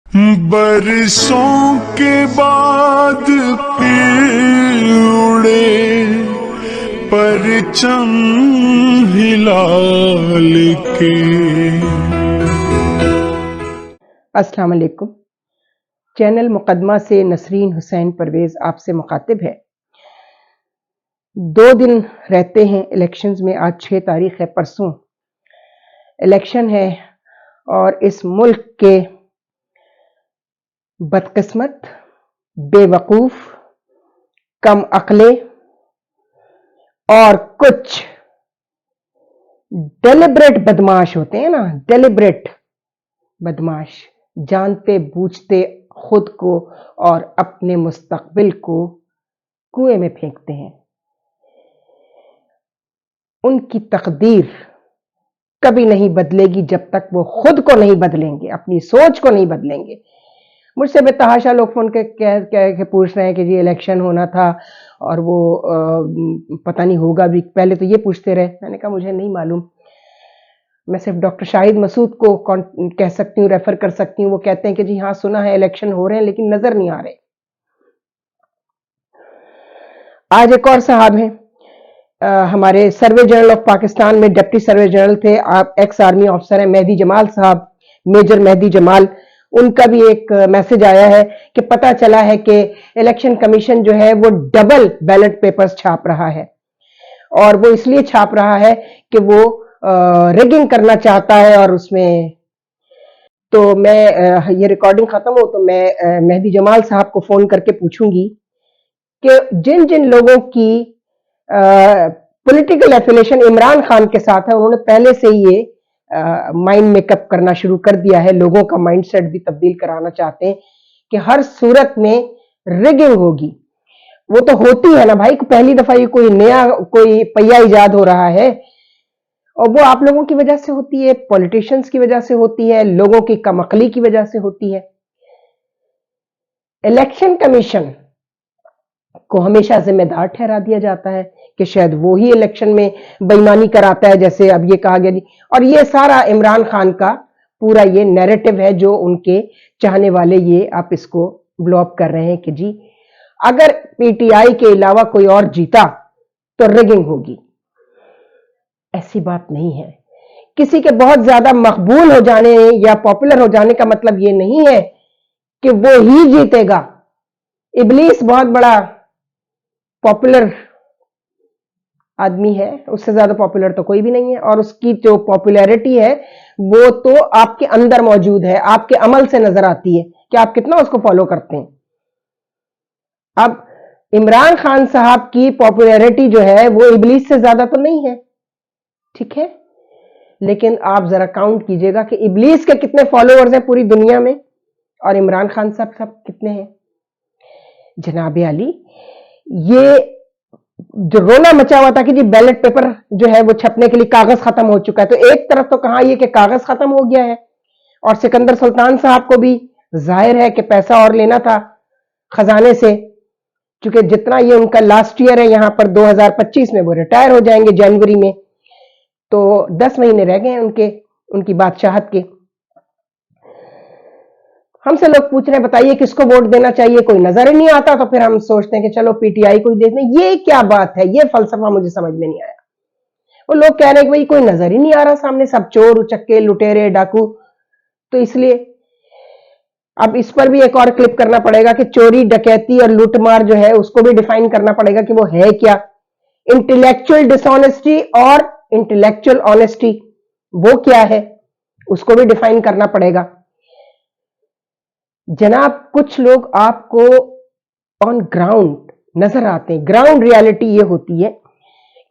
برسوں کے بعد پھر اڑے پرچم ہلال کے۔ السلام علیکم۔ چینل مقدمہ سے نسرین حسین پرویز آپ سے مخاطب ہے۔ 2 دن رہتے ہیں الیکشنز میں، آج 6 تاریخ ہے، پرسوں الیکشن ہے، اور اس ملک کے بدقسمت، بے وقوف، کم عقلے اور کچھ ڈیلیبریٹ بدماش ہوتے ہیں نا، ڈیلیبریٹ بدماش، جانتے بوجھتے خود کو اور اپنے مستقبل کو کنویں میں پھینکتے ہیں۔ ان کی تقدیر کبھی نہیں بدلے گی جب تک وہ خود کو نہیں بدلیں گے، اپنی سوچ کو نہیں بدلیں گے۔ مجھ سے بے تحاشا لوگ فون کے پوچھ رہے ہیں کہ جی الیکشن ہونا تھا اور وہ پتہ نہیں ہوگا بھی، پہلے تو یہ پوچھتے رہے۔ میں نے کہا مجھے نہیں معلوم، میں صرف ڈاکٹر شاہد مسعود کو کہہ سکتی ہوں، ریفر کر سکتی ہوں۔ وہ کہتے ہیں کہ جی ہاں سنا ہے الیکشن ہو رہے ہیں لیکن نظر نہیں آ رہے۔ آج ایک اور صاحب ہیں، ہمارے سروے جنرل آف پاکستان میں ڈپٹی سروے جنرل تھے، ایکس آرمی آفیسر ہیں، مہدی جمال صاحب، میجر مہدی جمال۔ ان کا بھی ایک میسج آیا ہے کہ پتہ چلا ہے کہ الیکشن کمیشن جو ہے وہ ڈبل بیلٹ پیپرز چھاپ رہا ہے، اور وہ اس لیے چھاپ رہا ہے کہ وہ ریگنگ کرنا چاہتا ہے۔ اور اس میں تو میں یہ ریکارڈنگ ختم ہو تو میں مہدی جمال صاحب کو فون کر کے پوچھوں گی کہ جن جن لوگوں کی پولیٹیکل ایفیلیشن عمران خان کے ساتھ ہے، انہوں نے پہلے سے یہ مائنڈ میک اپ کرنا شروع کر دیا ہے، لوگوں کا مائنڈ سیٹ بھی تبدیل کرانا چاہتے ہیں کہ ہر صورت میں ریگنگ ہوگی۔ وہ تو ہوتی ہے نا بھائی، پہلی دفعہ یہ کوئی نیا کوئی پہیا ایجاد ہو رہا ہے، اور وہ آپ لوگوں کی وجہ سے ہوتی ہے، پولیٹیشنز کی وجہ سے ہوتی ہے، لوگوں کی کم عقلی کی وجہ سے ہوتی ہے۔ الیکشن کمیشن کو ہمیشہ ذمہ دار ٹھہرا دیا جاتا ہے کہ شاید وہی الیکشن میں بے ایمانی کراتا ہے، جیسے اب یہ کہا گیا جی، اور یہ سارا عمران خان کا پورا یہ نیریٹو ہے جو ان کے چاہنے والے یہ آپ اس کو بلو اپ کر رہے ہیں کہ جی اگر پی ٹی آئی کے علاوہ کوئی اور جیتا تو ریگنگ ہوگی۔ ایسی بات نہیں ہے۔ کسی کے بہت زیادہ مقبول ہو جانے یا پاپولر ہو جانے کا مطلب یہ نہیں ہے کہ وہ ہی جیتے گا۔ ابلیس بہت بڑا پاپولر آدمی ہے، اس سے زیادہ پاپولر تو کوئی بھی نہیں ہے، اور اس کی جو پاپولیرٹی ہے وہ تو آپ کے اندر موجود ہے، آپ کے عمل سے نظر آتی ہے کہ آپ کتنا اس کو فالو کرتے ہیں۔ اب عمران خان صاحب کی پاپولیرٹی جو ہے وہ ابلیس سے زیادہ تو نہیں ہے، ٹھیک ہے، لیکن آپ ذرا کاؤنٹ کیجئے گا کہ ابلیس کے کتنے فالوورز ہیں پوری دنیا میں اور عمران خان صاحب کتنے ہیں۔ جناب علی، یہ جو رونا مچا ہوا تھا کہ جی بیلٹ پیپر جو ہے وہ چھپنے کے لیے کاغذ ختم ہو چکا ہے، تو ایک طرف تو کہا یہ کہ کاغذ ختم ہو گیا ہے، اور سکندر سلطان صاحب کو بھی ظاہر ہے کہ پیسہ اور لینا تھا خزانے سے، چونکہ جتنا یہ ان کا لاسٹ ایئر ہے یہاں پر 2025 میں وہ ریٹائر ہو جائیں گے جنوری میں، تو 10 مہینے رہ گئے ہیں ان کی بادشاہت کے۔ ہم سے لوگ پوچھ رہے ہیں بتائیے کس کو ووٹ دینا چاہیے، کوئی نظر ہی نہیں آتا، تو پھر ہم سوچتے ہیں کہ چلو پی ٹی آئی کو ہی دیکھتے ہیں۔ یہ کیا بات ہے، یہ فلسفہ مجھے سمجھ میں نہیں آیا۔ وہ لوگ کہہ رہے ہیں کہ بھائی کوئی نظر ہی نہیں آ رہا سامنے، سب چور اچکے لٹیرے ڈاکو، تو اس لیے اب اس پر بھی ایک اور کلپ کرنا پڑے گا کہ چوری ڈکیتی اور لوٹ مار جو ہے اس کو بھی ڈیفائن کرنا پڑے گا کہ وہ ہے کیا۔ انٹلیکچوئل ڈس آنیسٹی اور انٹلیکچوئل آنیسٹی وہ کیا ہے، اس کو بھی ڈیفائن کرنا پڑے گا۔ جناب کچھ لوگ آپ کو آن گراؤنڈ نظر آتے ہیں، گراؤنڈ ریالٹی یہ ہوتی ہے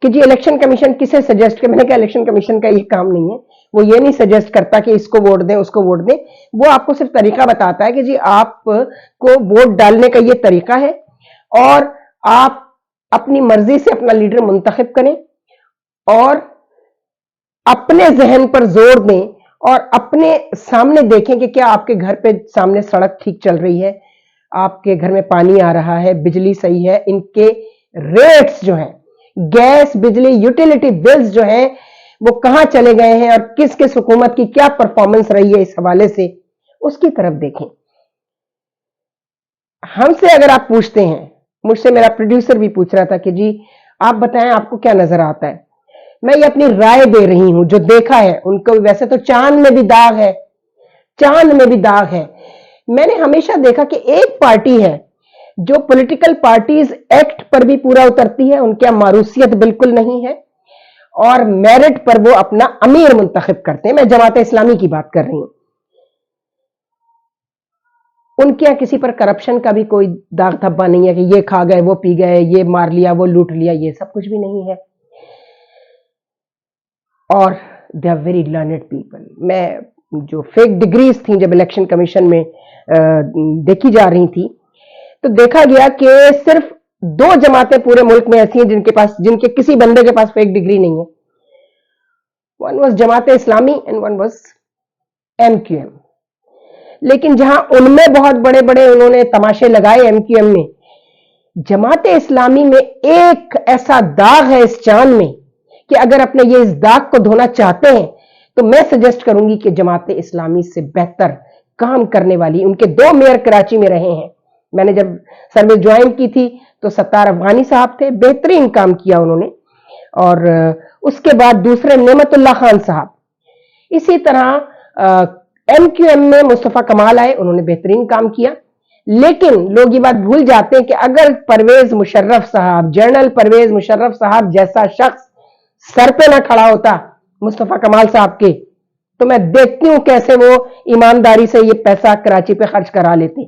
کہ جی الیکشن کمیشن کسے سجیسٹ کرے۔ میں نے کہا الیکشن کمیشن کا یہ کام نہیں ہے، وہ یہ نہیں سجیسٹ کرتا کہ اس کو ووٹ دیں اس کو ووٹ دیں، وہ آپ کو صرف طریقہ بتاتا ہے کہ جی آپ کو ووٹ ڈالنے کا یہ طریقہ ہے، اور آپ اپنی مرضی سے اپنا لیڈر منتخب کریں اور اپنے ذہن پر زور دیں اور اپنے سامنے دیکھیں کہ کیا آپ کے گھر پہ سامنے سڑک ٹھیک چل رہی ہے، آپ کے گھر میں پانی آ رہا ہے، بجلی صحیح ہے، ان کے ریٹس جو ہیں گیس بجلی یوٹیلیٹی بلز جو ہیں وہ کہاں چلے گئے ہیں اور کس کس حکومت کی کیا پرفارمنس رہی ہے اس حوالے سے، اس کی طرف دیکھیں۔ हमसे अगर आप पूछते हैं, मुझसे मेरा प्रोड्यूसर भी पूछ रहा था कि जी आप बताएं आपको क्या नजर आता है, मैं ये अपनी राय दे रही हूं जो देखा है उनको। वैसे तो चांद में भी दाग है, चांद में भी दाग है। मैंने हमेशा देखा कि एक पार्टी है जो पॉलिटिकल पार्टीज एक्ट पर भी पूरा उतरती है, उनके यहाँ मारूसियत बिल्कुल नहीं है, और मेरिट पर वो अपना अमीर मुंतखब करते हैं। मैं जमात इस्लामी की बात कर रही हूं। उनके यहाँ किसी पर करप्शन का भी कोई दाग धब्बा नहीं है कि ये खा गए, वो पी गए, ये मार लिया, वो लूट लिया, ये सब कुछ भी नहीं है। और they are very learned people. मैं जो फेक डिग्रीज थी जब इलेक्शन कमीशन में देखी जा रही थी, तो देखा गया कि सिर्फ 2 जमातें पूरे मुल्क में ऐसी हैं जिनके किसी बंदे के पास फेक डिग्री नहीं है। One was Jamaat Islami and one was MQM। लेकिन जहां उनमें बहुत बड़े बड़े उन्होंने तमाशे लगाए MQM में, जमात इस्लामी में एक ऐसा दाग है इस चांद में कि अगर अपने ये इस दाग को धोना चाहते हैं तो मैं सजेस्ट करूंगी कि जमात इस्लामी से बेहतर काम करने वाली, उनके 2 मेयर कराची में रहे हैं। मैंने जब सर्विस ज्वाइन की थी तो सत्तार अफगानी साहब थे, बेहतरीन काम किया उन्होंने, और उसके बाद दूसरे नेमतुल्लाह खान साहब। इसी तरह MQM में मुस्तफा कमाल आए, उन्होंने बेहतरीन काम किया। लेकिन लोग ये बात भूल जाते हैं कि अगर परवेज मुशर्रफ साहब, जनरल परवेज मुशर्रफ साहब जैसा शख्स सर पे ना खड़ा होता मुस्तफा कमाल साहब के, तो मैं देखती हूं कैसे वो ईमानदारी से ये पैसा कराची पे खर्च करा लेते,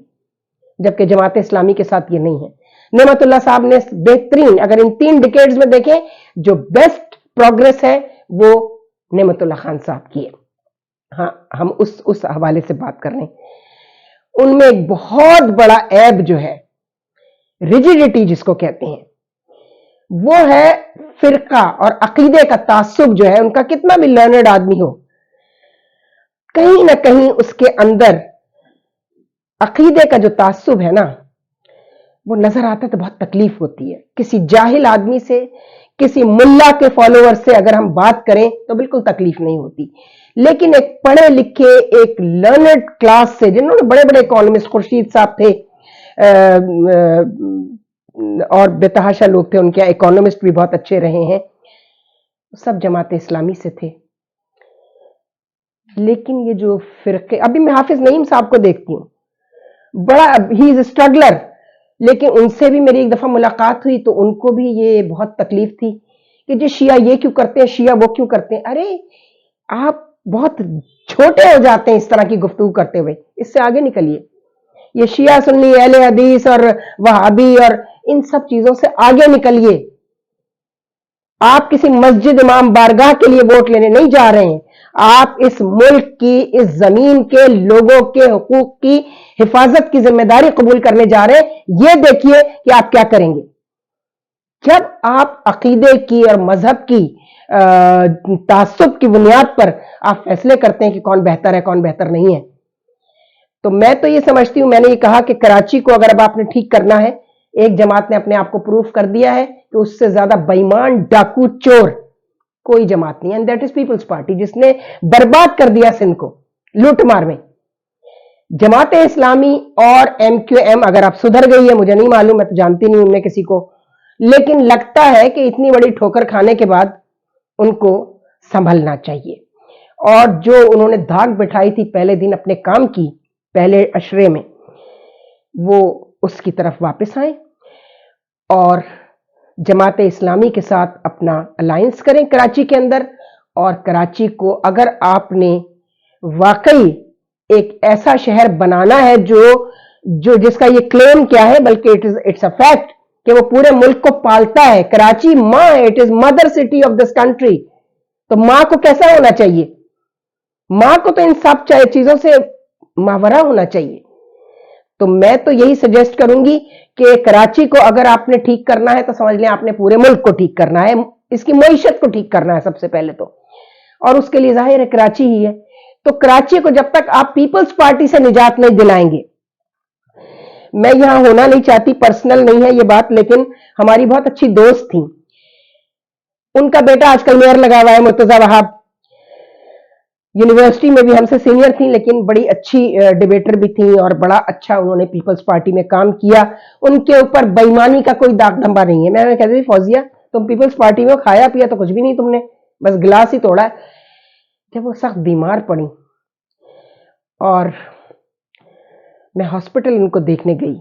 जबकि जमात इस्लामी के साथ ये नहीं है। नेमतुल्लाह साहब ने बेहतरीन, अगर इन 3 डिकेड्स में देखें, जो बेस्ट प्रोग्रेस है वो नेमतुल्लाह खान साहब की है। हाँ, हम उस हवाले से बात कर रहे हैं। उनमें एक बहुत बड़ा ऐब जो है, रिजिडिटी जिसको कहते हैं, वो है फिरका और अकीदे का तासुब जो है। उनका कितना भी लर्नड आदमी हो, कहीं ना कहीं उसके अंदर अकीदे का जो तासुब है ना, वो नजर आता है तो बहुत तकलीफ होती है। किसी जाहिल आदमी से, किसी मुल्ला के फॉलोअर से अगर हम बात करें तो बिल्कुल तकलीफ नहीं होती, लेकिन एक पढ़े लिखे, एक लर्नड क्लास से, जिन्होंने बड़े बड़े इकोनॉमिस्ट, खुर्शीद साहब थे और बेतहाशा लोग थे, उनके इकोनॉमिस्ट भी बहुत अच्छे रहे हैं, सब जमात इस्लामी से थे। लेकिन ये जो फिरके, अभी मैं हाफिज नईम साहब को देखती हूं, बड़ा ही इज स्ट्रगलर, लेकिन उनसे भी मेरी एक दफा मुलाकात हुई तो उनको भी ये बहुत तकलीफ थी कि जी शिया ये क्यों करते हैं, शिया वो क्यों करते हैं। अरे आप बहुत छोटे हो जाते हैं इस तरह की गुफ्तगू करते हुए, इससे आगे निकलिए। ये शिया सुन्नी, अहले हदीस और वहाबी और इन सब चीजों से आगे निकलिए। आप किसी मस्जिद इमाम बारगाह के लिए वोट लेने नहीं जा रहे हैं, आप इस मुल्क की, इस जमीन के लोगों के हुकूक की हिफाजत की जिम्मेदारी कबूल करने जा रहे हैं। ये देखिए कि आप क्या करेंगे। जब आप अकीदे की और मजहब की तासुब की बुनियाद पर आप फैसले करते हैं कि कौन बेहतर है, कौन बेहतर नहीं है, तो मैं तो ये समझती हूं, मैंने ये कहा कि कराची को अगर अब आपने ठीक करना है, एक जमात ने अपने आप को प्रूफ कर दिया है कि उससे ज्यादा बेईमान, डाकू, चोर कोई जमात नहीं है, and that is people's party, जिसने बर्बाद कर दिया सिंध को लूटमार में। जमात इस्लामी और MQM अगर आप सुधर गई है, मुझे नहीं मालूम, मैं तो जानती नहीं उनमें किसी को, लेकिन लगता है कि इतनी बड़ी ठोकर खाने के बाद उनको संभलना चाहिए। और जो उन्होंने धाक बिठाई थी पहले दिन अपने काम की, पहले अशरे में, वो उसकी तरफ वापस आए और जमात इस्लामी के साथ अपना अलायंस करें कराची के अंदर। और कराची को अगर आपने वाकई एक ऐसा शहर बनाना है जो जिसका ये क्लेम क्या है, बल्कि इट्स अ फैक्ट कि वो पूरे मुल्क को पालता है। कराची माँ है, it is mother city of this country. तो माँ को कैसा होना चाहिए? माँ को तो इन सब चीजों से मावरा होना चाहिए। तो मैं तो यही सजेस्ट करूंगी कि कराची को अगर आपने ठीक करना है तो समझ लें आपने पूरे मुल्क को ठीक करना है, इसकी मईशत को ठीक करना है सबसे पहले तो, और उसके लिए जाहिर है कराची ही है। तो कराची को जब तक आप पीपल्स पार्टी से निजात नहीं दिलाएंगे, मैं यहां होना नहीं चाहती, पर्सनल नहीं है ये बात, लेकिन हमारी बहुत अच्छी दोस्त थी, उनका बेटा आजकल मेयर लगा हुआ है, मुर्तजा वहाब। यूनिवर्सिटी में भी हमसे सीनियर थी, लेकिन बड़ी अच्छी डिबेटर भी थी और बड़ा अच्छा उन्होंने पीपल्स पार्टी में काम किया। उनके ऊपर बेईमानी का कोई दाग धब्बा नहीं है। मैं कहती थी फौजिया तुम पीपल्स पार्टी में खाया पिया तो कुछ भी नहीं, तुमने बस गिलास ही तोड़ा है। जब वो सख्त बीमार पड़ी और मैं हॉस्पिटल उनको देखने गई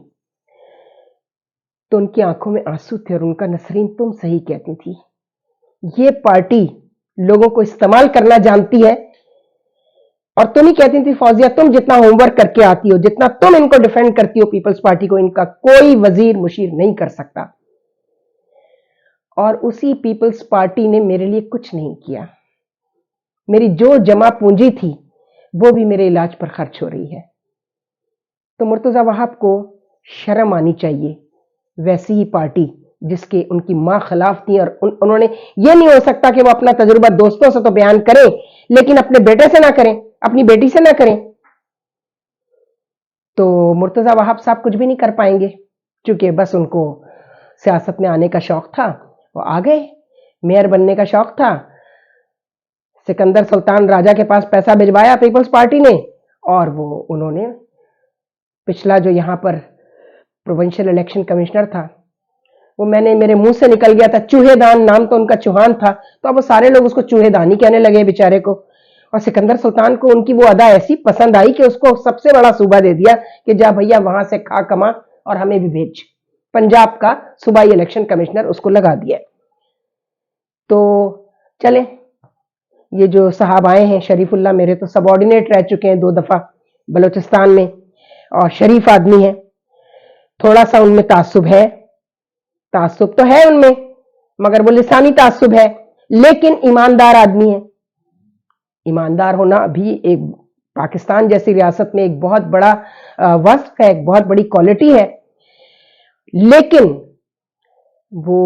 तो उनकी आंखों में आंसू थे और उनका नसरीन तुम सही कहती थी, ये पार्टी लोगों को इस्तेमाल करना जानती है। और तुम ही कहती थी फौजिया तुम जितना होमवर्क करके आती हो, जितना तुम इनको डिफेंड करती हो पीपल्स पार्टी को, इनका कोई वजीर मुशीर नहीं कर सकता। और उसी पीपल्स पार्टी ने मेरे लिए कुछ नहीं किया। मेरी जो जमा पूंजी थी वो भी मेरे इलाज पर खर्च हो रही है। तो मुर्तजा वहाब को शर्म आनी चाहिए, वैसी ही पार्टी जिसके उनकी मां खिलाफ थी। और उन्होंने ये नहीं हो सकता कि वो अपना तजुर्बा दोस्तों से तो बयान करें लेकिन अपने बेटे से ना करें, अपनी बेटी से ना करें। तो मुर्तजा वहाब साहब कुछ भी नहीं कर पाएंगे, क्योंकि बस उनको सियासत में आने का शौक था, वो आ गए। मेयर बनने का शौक था, सिकंदर सुल्तान राजा के पास पैसा भिजवाया पीपल्स पार्टी ने, और वो उन्होंने पिछला जो यहां पर प्रोविंशियल इलेक्शन कमिश्नर था, वो मेरे मुंह से निकल गया था चूहेदान, नाम तो उनका चौहान था, तो अब वो सारे लोग उसको चूहेदान ही कहने लगे बेचारे को। और सिकंदर सुल्तान को उनकी वो अदा ऐसी पसंद आई कि उसको सबसे बड़ा सूबा दे दिया कि जा भैया वहां से खा कमा और हमें भी भेज। पंजाब का सूबाई इलेक्शन कमिश्नर उसको लगा दिया। तो चले, ये जो साहब आए हैं शरीफुल्लाह मेरे तो सबऑर्डिनेट रह चुके हैं 2 दफा बलूचिस्तान में, और शरीफ आदमी है। थोड़ा सा उनमें तासुब है, तासुब तो है उनमें, मगर वो लिसानी तासुब है, लेकिन ईमानदार आदमी है। ईमानदार होना भी एक पाकिस्तान जैसी रियासत में एक बहुत बड़ा वस्फ है, एक बहुत बड़ी क्वालिटी है। लेकिन वो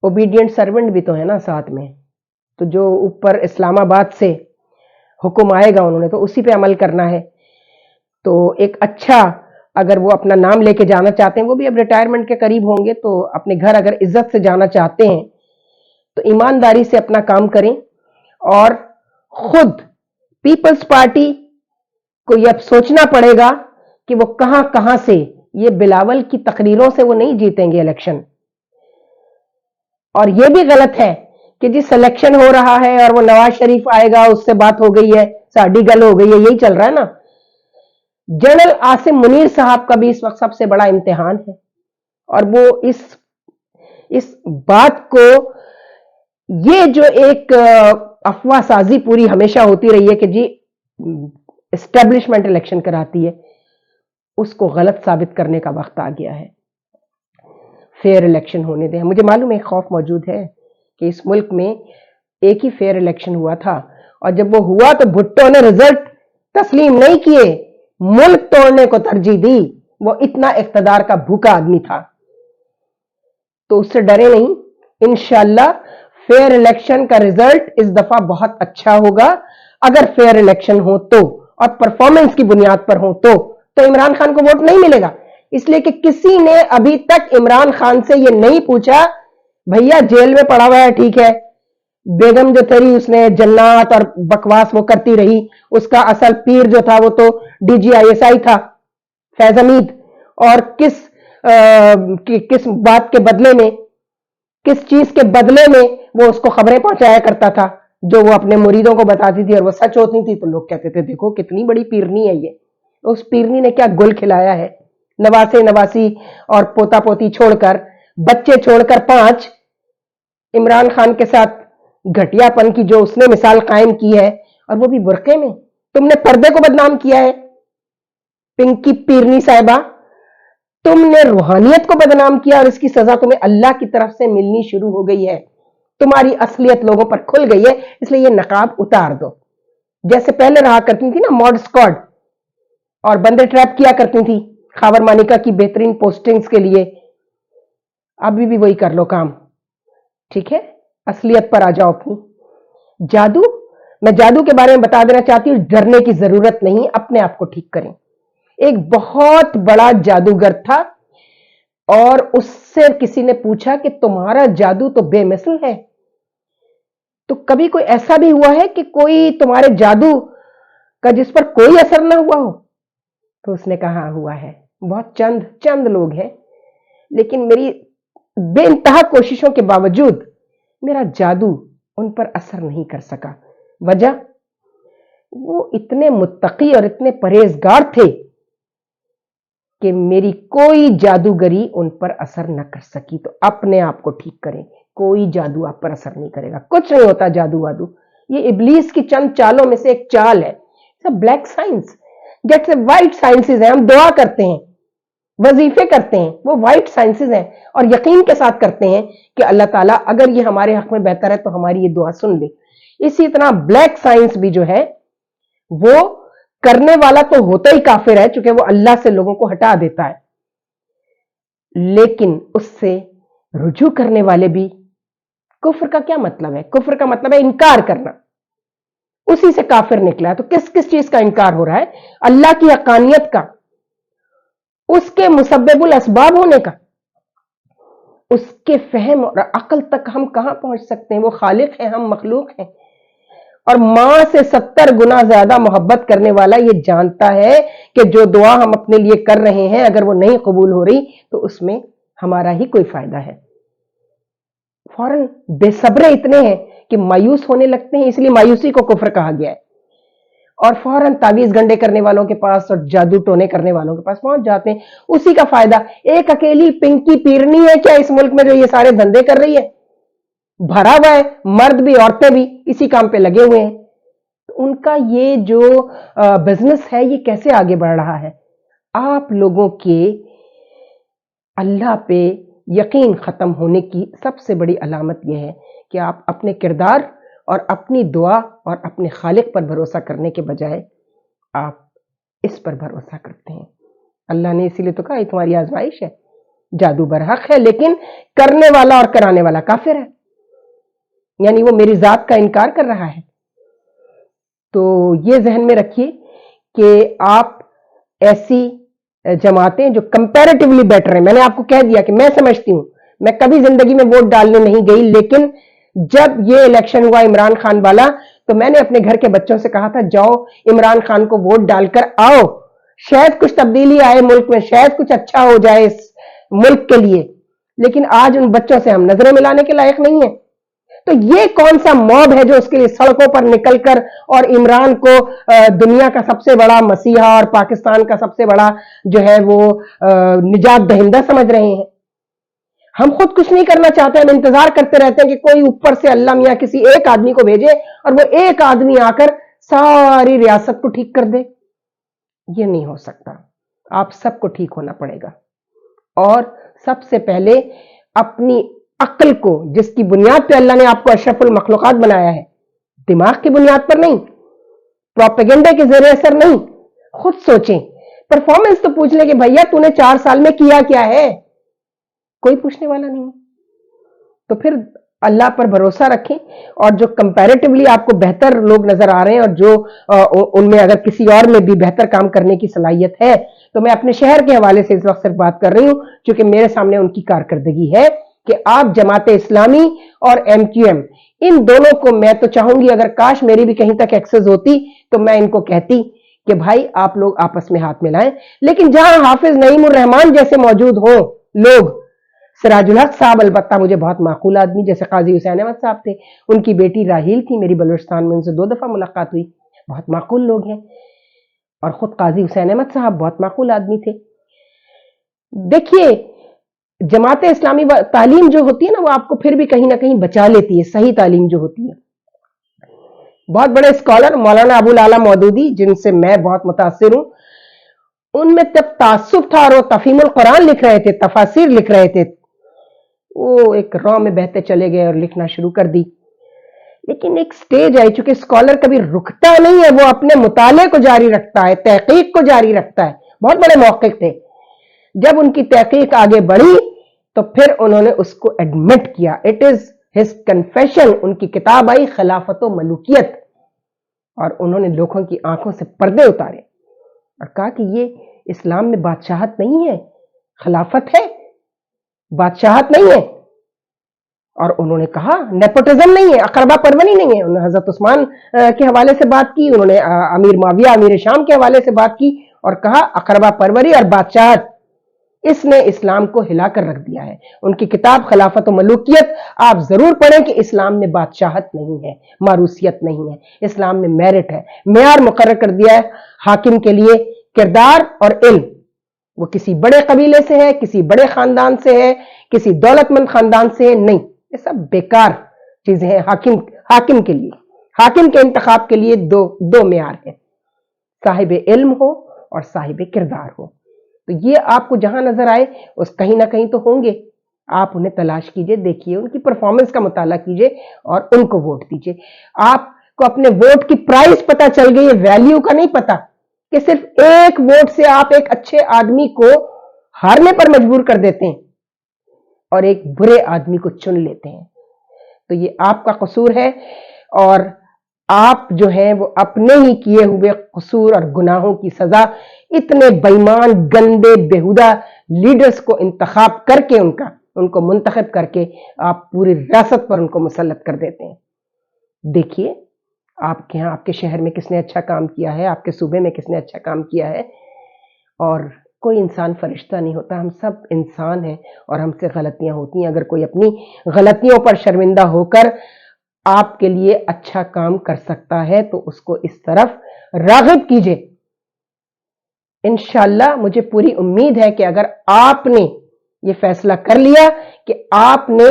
ओबीडियंट सर्वेंट भी तो है ना साथ में। तो जो ऊपर इस्लामाबाद से हुक्म आएगा उन्होंने तो उसी पे अमल करना है। तो एक अच्छा, अगर वो अपना नाम लेके जाना चाहते हैं, वो भी अब रिटायरमेंट के करीब होंगे, तो अपने घर अगर इज्जत से जाना चाहते हैं तो ईमानदारी से अपना काम करें। और खुद पीपल्स पार्टी को यह सोचना पड़ेगा कि वो कहां कहां से, ये बिलावल की तकरीरों से वो नहीं जीतेंगे इलेक्शन। और ये भी गलत है कि जी सिलेक्शन हो रहा है और वो नवाज शरीफ आएगा उससे बात हो गई है, साड़ी गल हो गई है, यही चल रहा है ना। जनरल आसिम मुनीर साहब का भी इस वक्त सबसे बड़ा इम्तिहान है, और वो इस बात को, ये जो एक अफवाह साजी पूरी हमेशा होती रही है कि जी एस्टेब्लिशमेंट इलेक्शन कराती है, उसको गलत साबित करने का वक्त आ गया है। फेयर इलेक्शन होने दें। मुझे मालूम है खौफ मौजूद है कि इस मुल्क में एक ही फेयर इलेक्शन हुआ था, और जब वो हुआ तो भुट्टो ने रिजल्ट तस्लीम नहीं किए, मुल्क तोड़ने को तरजीह दी। वो इतना इख्तदार का भूखा आदमी था, तो उससे डरे नहीं। इंशाअल्लाह फेयर इलेक्शन का रिजल्ट इस दफा बहुत अच्छा होगा। अगर फेयर इलेक्शन हो तो, और परफॉर्मेंस की बुनियाद पर हो तो इमरान खान को वोट नहीं मिलेगा, इसलिए कि किसी ने अभी तक इमरान खान से ये नहीं पूछा, भैया जेल में पड़ा हुआ है ठीक है, बेगम जो तेरी उसने जन्नत और बकवास वो करती रही, उसका असल पीर जो था वो तो DGISI था फैज हमीद, और किस बात के बदले में, किस चीज के बदले में वो उसको खबरें पहुंचाया करता था जो वो अपने मुरीदों को बताती थी और वो सच होती थी, तो लोग कहते थे देखो कितनी बड़ी पीरनी है ये। उस पीरनी ने क्या गुल खिलाया है, नवासे नवासी और पोता पोती छोड़कर, बच्चे छोड़कर 5, इमरान खान के साथ घटियापन की जो उसने मिसाल कायम की है, और वो भी बुरके में। तुमने पर्दे को बदनाम किया है पिंकी पीरनी साहिबा, तुमने रूहानियत को बदनाम किया, और इसकी सजा तुम्हें अल्लाह की तरफ से मिलनी शुरू हो गई है। तुम्हारी असलियत लोगों पर खुल गई है, इसलिए ये नकाब उतार दो। जैसे पहले रहा करती थी ना मॉड स्क्वाड, और बंदे ट्रैप किया करती थी खावर मानिका की बेहतरीन पोस्टिंग्स के लिए, अभी भी वही कर लो काम, ठीक है। असलियत पर आ जाओ अपनी। जादू, मैं जादू के बारे में बता देना चाहती हूं, डरने की जरूरत नहीं, अपने आप को ठीक करें। एक बहुत बड़ा जादूगर था, और उससे किसी ने पूछा कि तुम्हारा जादू तो बेमिसल है, तो कभी कोई ऐसा भी हुआ है कि कोई तुम्हारे जादू का जिस पर कोई असर ना हुआ हो? तो उसने कहा हुआ है, बहुत चंद चंद लोग हैं, लेकिन मेरी बेइंतहा कोशिशों के बावजूद मेरा जादू उन पर असर नहीं कर सका। वजह, वो इतने मुत्तकी और इतने परहेजगार थे कि मेरी कोई जादूगरी उन पर असर न कर सकी। तो अपने आप को ठीक करें, कोई जादू आप पर असर नहीं करेगा, कुछ नहीं होता जादू वादू। ये इब्लीस की चंद चालों में से एक चाल है। ब्लैक साइंस, जैसे व्हाइट साइंसेज है, हम दुआ करते हैं, वजीफे करते हैं, वो व्हाइट साइंसेज हैं और यकीन के साथ करते हैं कि अल्लाह ताला अगर ये हमारे हक में बेहतर है तो हमारी ये दुआ सुन ले। इसी तरह ब्लैक साइंस भी जो है वो करने वाला तो होता ही काफिर है, चूंकि वो अल्लाह से लोगों को हटा देता है, लेकिन उससे रुजू करने वाले भी। कुफ्र का क्या मतलब है? कुफ्र का मतलब है इनकार करना, उसी से काफिर निकला है। तो किस किस चीज का इनकार हो रहा है? अल्लाह की हकानियत का, उसके मुसब्बिबुल असबाब होने का, उसके फहम और अकल तक हम कहां पहुंच सकते हैं? वो खालिक है, हम मखलूक हैं। और मां से 70 गुना ज्यादा मोहब्बत करने वाला ये जानता है कि जो दुआ हम अपने लिए कर रहे हैं अगर वो नहीं कबूल हो रही तो उसमें हमारा ही कोई फायदा है। फौरन बेसब्रे इतने हैं कि मायूस होने लगते हैं, इसलिए मायूसी को कुफ्र कहा गया है। और फौरन तावीज गंडे करने वालों के पास और जादू टोने करने वालों के पास पहुंच जाते हैं, उसी का फायदा। एक अकेली पिंकी पीरनी है क्या इस मुल्क में जो ये सारे धंधे कर रही है? भरा हुआ है, मर्द भी औरतें भी इसी काम पे लगे हुए हैं। तो उनका ये जो बिजनेस है ये कैसे आगे बढ़ रहा है? आप लोगों के अल्लाह पे यकीन खत्म होने की सबसे बड़ी अलामत यह है कि आप अपने किरदार और अपनी दुआ और अपने खालिक पर भरोसा करने के बजाय आप इस पर भरोसा करते हैं। अल्लाह ने इसीलिए तो कहा ये तुम्हारी आजमाइश है, जादू बरहक है लेकिन करने वाला और कराने वाला काफिर है, यानी वो मेरी जात का इनकार कर रहा है। तो ये जहन में रखिए कि आप ऐसी जमातें जो कंपैरेटिवली बेटर है, मैंने आपको कह दिया कि मैं समझती हूं, मैं कभी जिंदगी में वोट डालने नहीं गई, लेकिन जब ये इलेक्शन हुआ इमरान खान वाला तो मैंने अपने घर के बच्चों से कहा था जाओ इमरान खान को वोट डालकर आओ, शायद कुछ तब्दीली आए मुल्क में, शायद कुछ अच्छा हो जाए इस मुल्क के लिए। लेकिन आज उन बच्चों से हम नजरें मिलाने के लायक नहीं है। तो ये कौन सा मॉब है जो उसके लिए सड़कों पर निकलकर और इमरान को दुनिया का सबसे बड़ा मसीहा और पाकिस्तान का सबसे बड़ा जो है वो निजात दहिंदा समझ रहे हैं? हम खुद कुछ नहीं करना चाहते, हम इंतजार करते रहते हैं कि कोई ऊपर से अल्लाह मियां किसी एक आदमी को भेजे और वो एक आदमी आकर सारी रियासत को ठीक कर दे। ये नहीं हो सकता, आप सबको ठीक होना पड़ेगा। और सबसे पहले अपनी अक्ल को, जिसकी बुनियाद पे अल्लाह ने आपको अशरफुल मखलूकात बनाया है, दिमाग की बुनियाद पर नहीं, प्रोपेगेंडे के जरिए असर नहीं, खुद सोचें। परफॉर्मेंस तो पूछ ले कि भैया तूने 4 साल में किया क्या है, कोई पूछने वाला नहीं। तो फिर अल्लाह पर भरोसा रखें और जो कंपैरेटिवली आपको बेहतर लोग नजर आ रहे हैं और जो उनमें अगर किसी और में भी बेहतर काम करने की सलाहियत है, तो मैं अपने शहर के हवाले से इस वक्त सिर्फ बात कर रही हूं क्योंकि मेरे सामने उनकी कारकर्दगी है कि आप जमात इस्लामी और एमक्यूएम, इन दोनों को मैं तो चाहूंगी अगर काश मेरी भी कहीं तक एक्सेस होती तो मैं इनको कहती कि भाई आप लोग आपस में हाथ मिलाएं। लेकिन जहां हाफिज नईमुर रहमान जैसे मौजूद हो लोग, सिराजुल हक साहब अलबत्ता मुझे बहुत माकूल आदमी, जैसे काजी हुसैन अहमद साहब थे, उनकी बेटी राहील थी, मेरी बलूचिस्तान में उनसे 2 दफा मुलाकात हुई, बहुत माकूल लोग हैं। और खुद काजी हुसैन अहमद साहब बहुत माकूल आदमी थे। देखिए जमात इस्लामी तालीम जो होती है ना वो आपको फिर भी कहीं ना कहीं बचा लेती है, सही तालीम जो होती है। बहुत बड़े स्कॉलर मौलाना अबुल आला मौदूदी, जिनसे मैं बहुत मुतासिर हूं, उनमें तब तासुब था और वो तफहीमुल कुरान लिख रहे थे, तफासिर लिख रहे थे, वो एक रॉ में बहते चले गए और लिखना शुरू कर दी। लेकिन एक स्टेज आई, चूंकि स्कॉलर कभी रुकता नहीं है, वो अपने मुताले को जारी रखता है, तहकीक को जारी रखता है। बहुत बड़े मौक़िफ़ थे, जब उनकी तहकीक आगे बढ़ी तो फिर उन्होंने उसको एडमिट किया, इट इज हिज कन्फेशन। उनकी किताब आई खिलाफत व मलूकियत, और उन्होंने लोगों की आंखों से पर्दे उतारे और कहा कि ये इस्लाम में बादशाहत नहीं है, खिलाफत है, बादशाहत नहीं है। اور انہوں نے کہا نیپوٹزم نہیں ہے, اقربا پروری نہیں ہے. انہوں نے حضرت عثمان کے حوالے سے بات کی, انہوں نے امیر معاویہ امیر شام کے حوالے سے بات کی اور کہا اقربا پروری اور بادشاہت اس نے اسلام کو ہلا کر رکھ دیا ہے. ان کی کتاب خلافت و ملوکیت آپ ضرور پڑھیں کہ اسلام میں بادشاہت نہیں ہے, ماروثیت نہیں ہے, اسلام میں میرٹ ہے. معیار مقرر کر دیا ہے حاکم کے لیے کردار اور علم. وہ کسی بڑے قبیلے سے ہے, کسی بڑے خاندان سے ہے, کسی دولت مند خاندان سے ہے, نہیں, یہ سب بیکار چیزیں ہیں. حاکم کے لیے, حاکم کے انتخاب کے لیے دو معیار ہیں, صاحب علم ہو اور صاحب کردار ہو. تو یہ آپ کو جہاں نظر آئے اس کہیں نہ کہیں تو ہوں گے, آپ انہیں تلاش کیجئے, دیکھیے, ان کی پرفارمنس کا مطالعہ کیجئے اور ان کو ووٹ دیجئے. آپ کو اپنے ووٹ کی پرائز پتہ چل گئی, ویلیو کا نہیں پتا کہ صرف ایک ووٹ سے آپ ایک اچھے آدمی کو ہارنے پر مجبور کر دیتے ہیں اور ایک برے آدمی کو چن لیتے ہیں. تو یہ آپ کا قصور ہے, اور آپ جو ہیں وہ اپنے ہی کیے ہوئے قصور اور گناہوں کی سزا اتنے بےایمان گندے بیہودہ لیڈرز کو انتخاب کر کے ان کو منتخب کر کے آپ پوری ریاست پر ان کو مسلط کر دیتے ہیں. دیکھیے آپ کے ہاں, آپ کے شہر میں کس نے اچھا کام کیا ہے, آپ کے صوبے میں کس نے اچھا کام کیا ہے. اور کوئی انسان فرشتہ نہیں ہوتا, ہم سب انسان ہیں اور ہم سے غلطیاں ہوتی ہیں. اگر کوئی اپنی غلطیوں پر شرمندہ ہو کر آپ کے لیے اچھا کام کر سکتا ہے تو اس کو اس طرف راغب کیجئے. انشاءاللہ مجھے پوری امید ہے کہ اگر آپ نے یہ فیصلہ کر لیا کہ آپ نے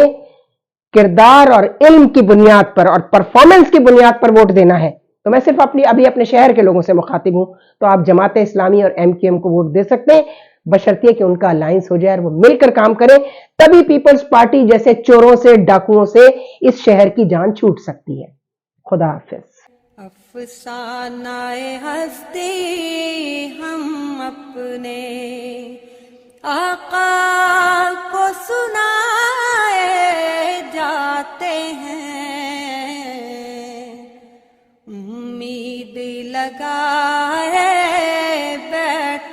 کردار اور علم کی بنیاد پر اور پرفارمنس کی بنیاد پر ووٹ دینا ہے, تو میں صرف ابھی اپنے شہر کے لوگوں سے مخاطب ہوں, تو آپ جماعت اسلامی اور ایم کیو ایم کو ووٹ دے سکتے ہیں, بشرطیے کہ ان کا الائنس ہو جائے اور وہ مل کر کام کریں. تبھی پیپلز پارٹی جیسے چوروں سے, ڈاکوؤں سے اس شہر کی جان چھوٹ سکتی ہے. خدا حافظ. افسانہ ہستی ہم اپنے آقا کو سنائے جاتے ہیں, امید لگائے بیٹھے